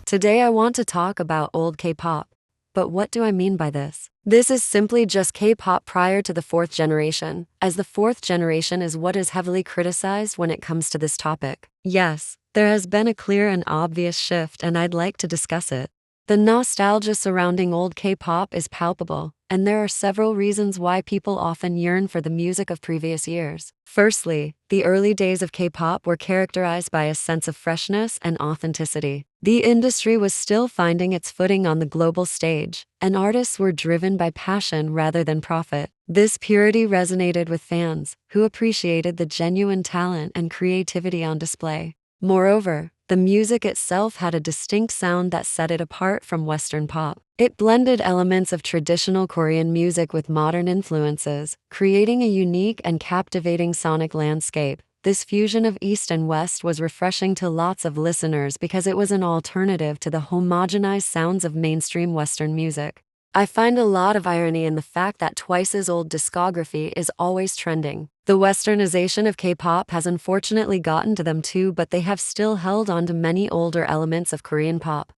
Today I want to talk about old K-pop. But what do I mean by this? This is simply just K-pop prior to the fourth generation, as the fourth generation is what is heavily criticized when it comes to this topic. Yes, there has been a clear and obvious shift, and I'd like to discuss it. The nostalgia surrounding old K-pop is palpable, and there are several reasons why people often yearn for the music of previous years. Firstly, the early days of K-pop were characterized by a sense of freshness and authenticity. The industry was still finding its footing on the global stage, and artists were driven by passion rather than profit. This purity resonated with fans, who appreciated the genuine talent and creativity on display. Moreover, the music itself had a distinct sound that set it apart from Western pop. It blended elements of traditional Korean music with modern influences, creating a unique and captivating sonic landscape. This fusion of East and West was refreshing to lots of listeners because it was an alternative to the homogenized sounds of mainstream Western music. I find a lot of irony in the fact that Twice's old discography is always trending. The westernization of K-pop has unfortunately gotten to them too, but they have still held on to many older elements of Korean pop.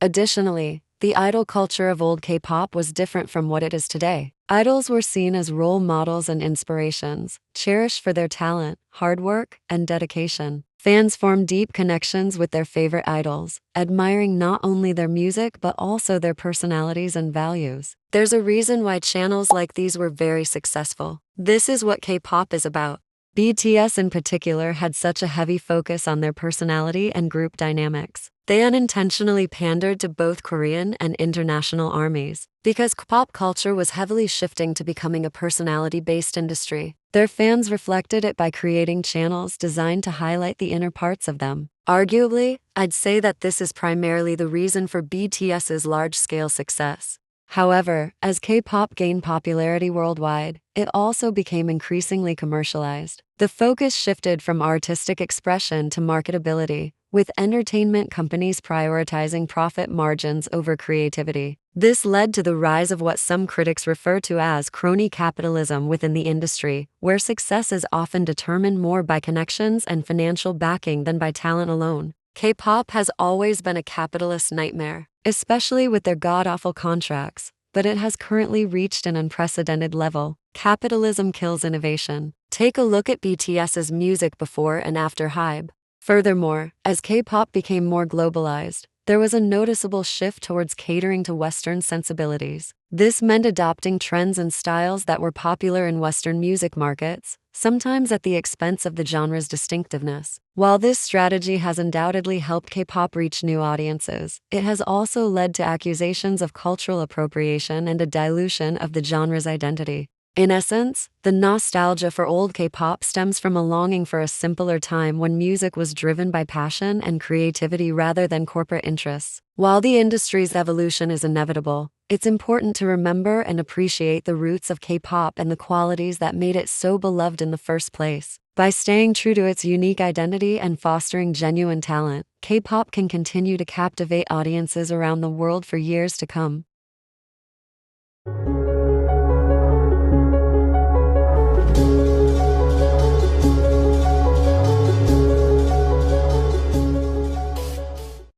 Additionally, the idol culture of old K-pop was different from what it is today. Idols were seen as role models and inspirations, cherished for their talent, hard work, and dedication. Fans formed deep connections with their favorite idols, admiring not only their music but also their personalities and values. There's a reason why channels like these were very successful. This is what K-pop is about. BTS in particular had such a heavy focus on their personality and group dynamics. They unintentionally pandered to both Korean and international armies. Because pop culture was heavily shifting to becoming a personality-based industry, their fans reflected it by creating channels designed to highlight the inner parts of them. Arguably, I'd say that this is primarily the reason for BTS's large-scale success. However, as K-pop gained popularity worldwide, it also became increasingly commercialized. The focus shifted from artistic expression to marketability, with entertainment companies prioritizing profit margins over creativity. This led to the rise of what some critics refer to as crony capitalism within the industry, where success is often determined more by connections and financial backing than by talent alone. K-pop has always been a capitalist nightmare, especially with their god-awful contracts, but it has currently reached an unprecedented level. Capitalism kills innovation. Take a look at BTS's music before and after hype. Furthermore, as K-pop became more globalized, there was a noticeable shift towards catering to Western sensibilities. This meant adopting trends and styles that were popular in Western music markets, sometimes at the expense of the genre's distinctiveness. While this strategy has undoubtedly helped K-pop reach new audiences, it has also led to accusations of cultural appropriation and a dilution of the genre's identity. In essence, the nostalgia for old K-pop stems from a longing for a simpler time when music was driven by passion and creativity rather than corporate interests. While the industry's evolution is inevitable, it's important to remember and appreciate the roots of K-pop and the qualities that made it so beloved in the first place. By staying true to its unique identity and fostering genuine talent, K-pop can continue to captivate audiences around the world for years to come.